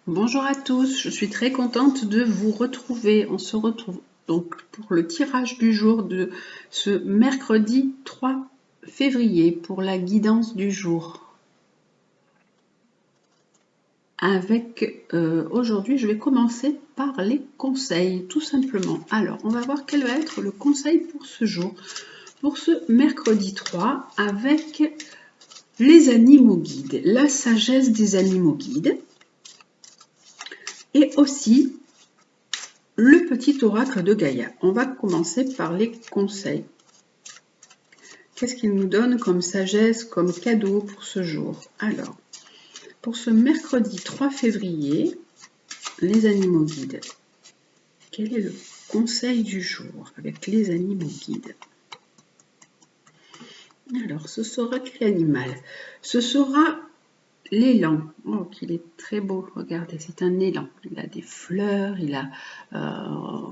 Bonjour à tous, je suis très contente de vous retrouver. On se retrouve donc pour le tirage du jour de ce mercredi 3 février pour la guidance du jour. Aujourd'hui, je vais commencer par les conseils, tout simplement. Alors, on va voir quel va être le conseil pour ce jour, pour ce mercredi 3, avec les animaux guides, la sagesse des animaux guides. Et aussi le petit oracle de Gaïa. On va commencer par les conseils. Qu'est-ce qu'il nous donne comme sagesse, comme cadeau pour ce jour? Alors, pour ce mercredi 3 février, les animaux guides. Quel est le conseil du jour avec les animaux guides? Alors, ce sera quel animal? Ce sera l'élan. Oh, qu'il est très beau. Regardez, c'est un élan. Il a des fleurs, il a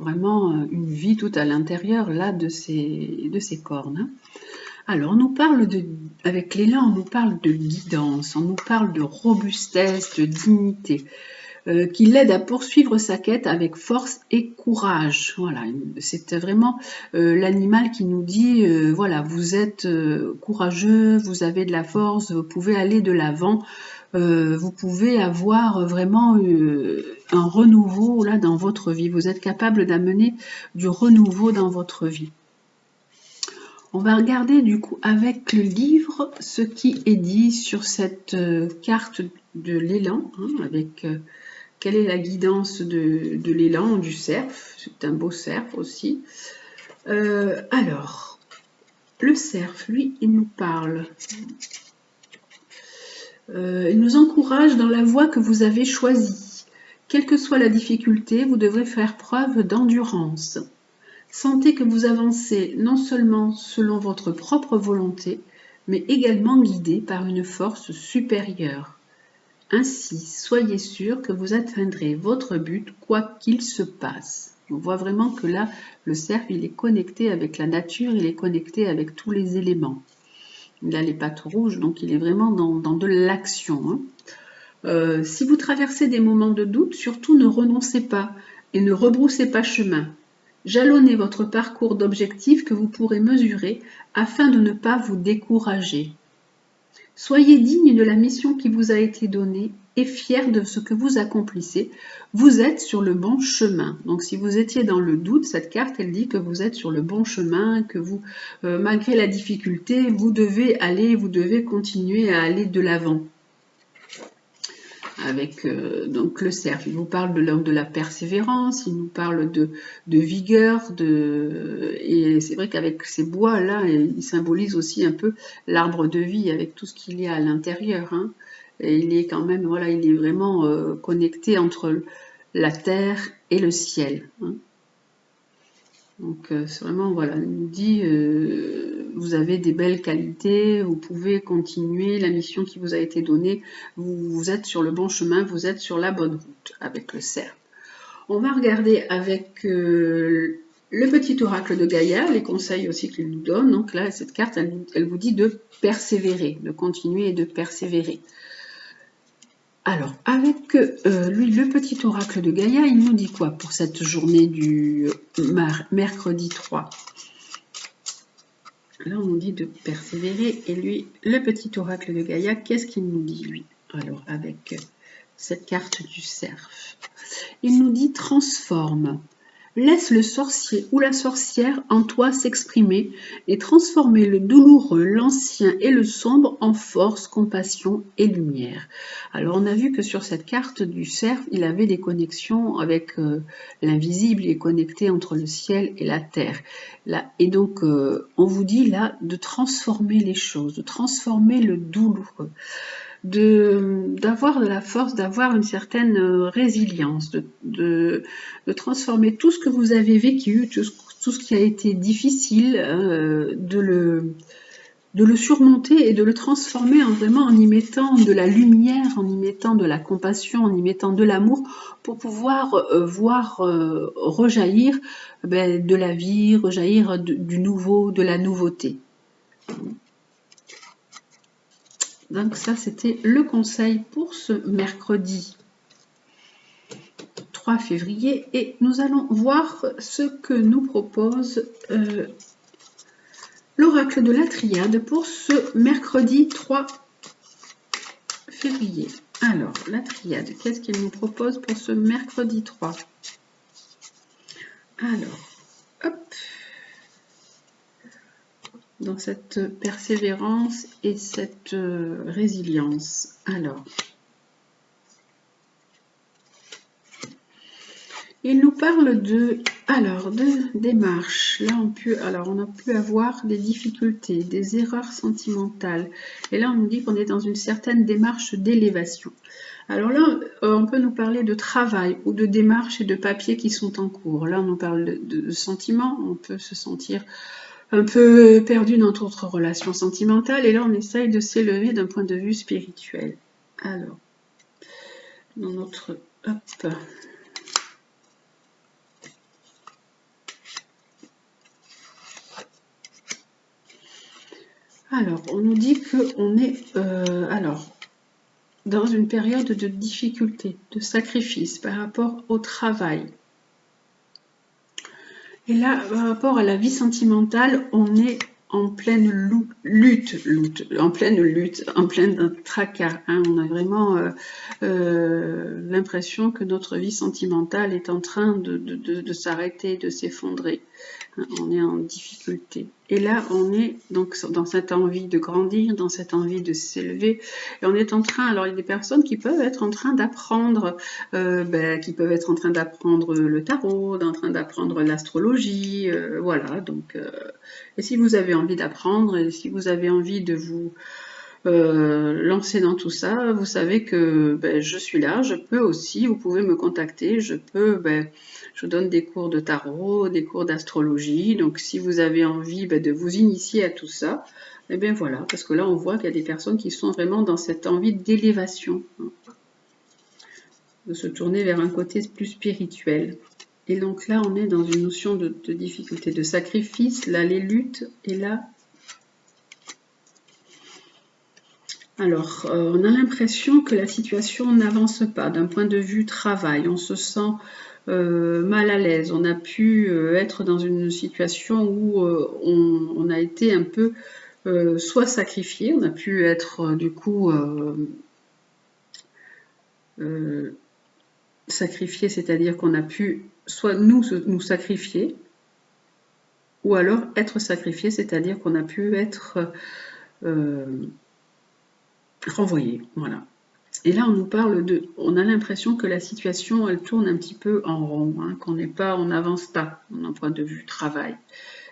vraiment une vie tout à l'intérieur là de ses cornes. Hein. Alors, on nous parle avec l'élan, on nous parle de guidance, on nous parle de robustesse, de dignité, qui l'aide à poursuivre sa quête avec force et courage. Voilà, c'est vraiment l'animal qui nous dit, voilà, vous êtes courageux, vous avez de la force, vous pouvez aller de l'avant, vous pouvez avoir vraiment un renouveau là dans votre vie. Vous êtes capable d'amener du renouveau dans votre vie. On va regarder du coup avec le livre ce qui est dit sur cette carte de l'élan, hein, avec quelle est la guidance de l'élan, du cerf. C'est un beau cerf aussi. Alors, le cerf, lui, il nous parle. Il nous encourage dans la voie que vous avez choisie. Quelle que soit la difficulté, vous devrez faire preuve d'endurance. Sentez que vous avancez non seulement selon votre propre volonté, mais également guidé par une force supérieure. Ainsi, soyez sûr que vous atteindrez votre but quoi qu'il se passe. On voit vraiment que là, le cerf, il est connecté avec la nature, il est connecté avec tous les éléments. Il a les pattes rouges, donc il est vraiment dans de l'action. Hein. Si vous traversez des moments de doute, surtout ne renoncez pas et ne rebroussez pas chemin. Jalonnez votre parcours d'objectifs que vous pourrez mesurer afin de ne pas vous décourager. Soyez digne de la mission qui vous a été donnée et fier de ce que vous accomplissez. Vous êtes sur le bon chemin. Donc si vous étiez dans le doute, cette carte, elle dit que vous êtes sur le bon chemin, que vous, malgré la difficulté, vous devez continuer à aller de l'avant. Avec donc le cerf, il vous parle de la persévérance, il nous parle de vigueur, et c'est vrai qu'avec ces bois là, il symbolise aussi un peu l'arbre de vie avec tout ce qu'il y a à l'intérieur. Hein. Et il est quand même, voilà, il est vraiment connecté entre la terre et le ciel. Hein. Donc c'est vraiment, voilà, il nous dit, vous avez des belles qualités, vous pouvez continuer la mission qui vous a été donnée, vous êtes sur le bon chemin, vous êtes sur la bonne route avec le cerf. On va regarder avec le petit oracle de Gaïa, les conseils aussi qu'il nous donne. Donc là, cette carte, elle vous dit de persévérer, de continuer et de persévérer. Alors, avec lui, le petit oracle de Gaïa, il nous dit quoi pour cette journée du mercredi 3? Là, on nous dit de persévérer. Et lui, le petit oracle de Gaïa, qu'est-ce qu'il nous dit, lui? Alors, avec cette carte du cerf, il nous dit transforme. Laisse le sorcier ou la sorcière en toi s'exprimer et transformer le douloureux, l'ancien et le sombre en force, compassion et lumière. Alors on a vu que sur cette carte du cerf, il avait des connexions avec l'invisible, il est connecté entre le ciel et la terre. Là, et donc on vous dit là de transformer les choses, de transformer le douloureux, d'avoir de la force, d'avoir une certaine résilience, de transformer tout ce que vous avez vécu, tout ce qui a été difficile, de le surmonter et de le transformer vraiment en y mettant de la lumière, en y mettant de la compassion, en y mettant de l'amour pour pouvoir voir rejaillir de la vie, rejaillir du nouveau, de la nouveauté. Donc ça, c'était le conseil pour ce mercredi. 3 février et nous allons voir ce que nous propose l'oracle de la triade pour ce mercredi 3 février. Alors, la triade, qu'est-ce qu'il nous propose pour ce mercredi 3? Alors, hop, dans cette persévérance et cette résilience. Alors, il nous parle de démarche. Là, on a pu avoir des difficultés, des erreurs sentimentales. Et là, on nous dit qu'on est dans une certaine démarche d'élévation. Alors là, on peut nous parler de travail ou de démarches et de papiers qui sont en cours. Là, on nous parle de sentiments. On peut se sentir un peu perdu dans notre relation sentimentale. Et là, on essaye de s'élever d'un point de vue spirituel. Alors, dans notre... Hop. Alors, on nous dit qu'on est dans une période de difficulté, de sacrifice par rapport au travail. Et là, par rapport à la vie sentimentale, on est en pleine lutte, en plein tracas. Hein. On a vraiment l'impression que notre vie sentimentale est en train de s'arrêter, de s'effondrer. Hein. On est en difficulté. Et là, on est donc dans cette envie de grandir, dans cette envie de s'élever. Et on est en train, alors il y a des personnes qui peuvent être en train d'apprendre, qui peuvent être en train d'apprendre le tarot, en train d'apprendre l'astrologie, voilà. Donc, et si vous avez envie d'apprendre, et si vous avez envie de vous lancer dans tout ça, vous savez que je suis là, je peux aussi, vous pouvez me contacter, je donne des cours de tarot, des cours d'astrologie, donc si vous avez envie de vous initier à tout ça, et bien voilà, parce que là on voit qu'il y a des personnes qui sont vraiment dans cette envie d'élévation, hein, de se tourner vers un côté plus spirituel. Et donc là on est dans une notion de difficulté, de sacrifice, là les luttes, et là alors, on a l'impression que la situation n'avance pas d'un point de vue travail. On se sent mal à l'aise. On a pu être dans une situation où on a été un peu soit sacrifié, on a pu être du coup sacrifié, c'est-à-dire qu'on a pu soit nous sacrifier, ou alors être sacrifié, c'est-à-dire qu'on a pu être renvoyé, voilà. Et là, on nous parle on a l'impression que la situation, elle tourne un petit peu en rond, hein, on n'avance pas d'un point de vue travail.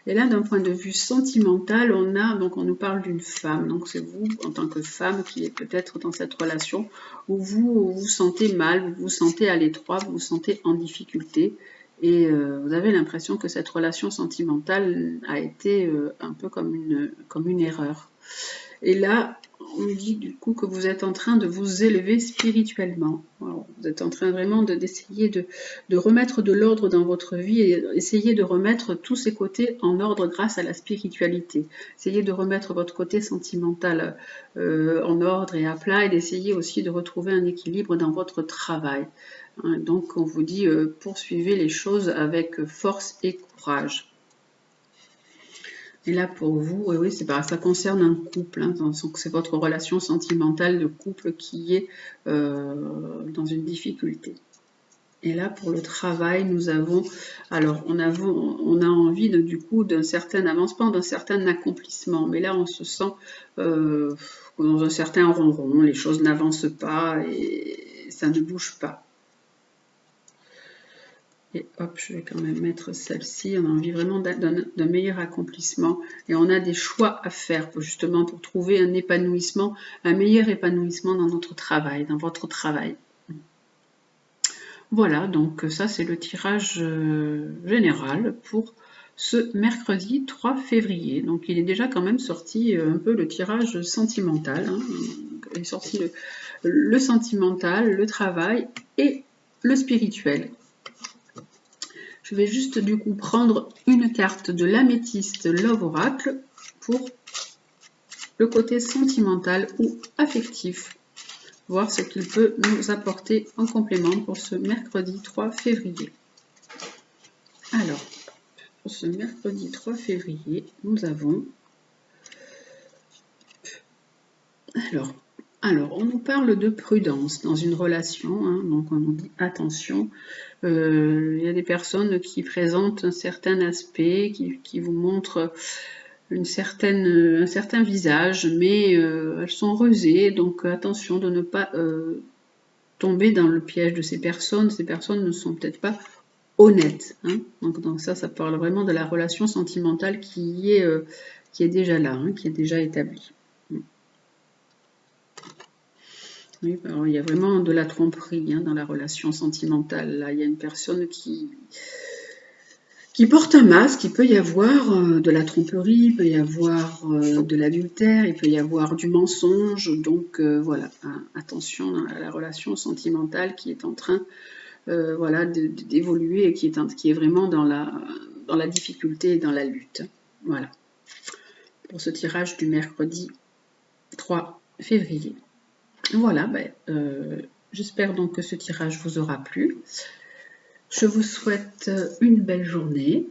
Et là, d'un point de vue sentimental, on nous parle d'une femme. Donc c'est vous, en tant que femme, qui est peut-être dans cette relation où vous vous sentez mal, vous vous sentez à l'étroit, vous vous sentez en difficulté. Et vous avez l'impression que cette relation sentimentale a été un peu comme une erreur. Et là, on nous dit du coup que vous êtes en train de vous élever spirituellement. Alors, vous êtes en train vraiment d'essayer de remettre de l'ordre dans votre vie et essayer de remettre tous ces côtés en ordre grâce à la spiritualité. Essayez de remettre votre côté sentimental en ordre et à plat et d'essayer aussi de retrouver un équilibre dans votre travail. Hein, donc on vous dit poursuivez les choses avec force et courage. Et là, pour vous, oui, ça concerne un couple, hein, c'est votre relation sentimentale de couple qui est dans une difficulté. Et là, pour le travail, nous avons, alors, on a envie du coup d'un certain avancement, d'un certain accomplissement. Mais là, on se sent dans un certain ronron, les choses n'avancent pas et ça ne bouge pas. Et hop, je vais quand même mettre celle-ci. On a envie vraiment d'un meilleur accomplissement. Et on a des choix à faire justement pour trouver un épanouissement, un meilleur épanouissement dans notre travail, dans votre travail. Voilà, donc ça c'est le tirage général pour ce mercredi 3 février. Donc il est déjà quand même sorti un peu le tirage sentimental. Hein. Il est sorti le sentimental, le travail et le spirituel. Je vais juste du coup prendre une carte de l'améthyste Love Oracle pour le côté sentimental ou affectif. voir ce qu'il peut nous apporter en complément pour ce mercredi 3 février. Alors, pour ce mercredi 3 février, nous avons... Alors, on nous parle de prudence dans une relation, hein, donc on nous dit attention. Il y a des personnes qui présentent un certain aspect, qui vous montrent un certain visage, mais elles sont rusées, donc attention de ne pas tomber dans le piège de ces personnes. Ces personnes ne sont peut-être pas honnêtes. Hein. Donc ça parle vraiment de la relation sentimentale qui est déjà là, hein, qui est déjà établie. Oui, alors il y a vraiment de la tromperie, hein, dans la relation sentimentale. Là, il y a une personne qui porte un masque. Il peut y avoir de la tromperie, il peut y avoir de l'adultère, il peut y avoir du mensonge. Donc voilà, hein, attention à la relation sentimentale qui est en train voilà, d'évoluer et qui est vraiment dans la difficulté et dans la lutte. Voilà, pour ce tirage du mercredi 3 février. Voilà, j'espère donc que ce tirage vous aura plu. Je vous souhaite une belle journée.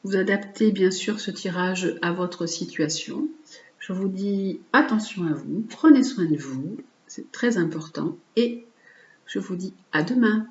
Vous adaptez bien sûr ce tirage à votre situation. Je vous dis attention à vous, prenez soin de vous, c'est très important et je vous dis à demain.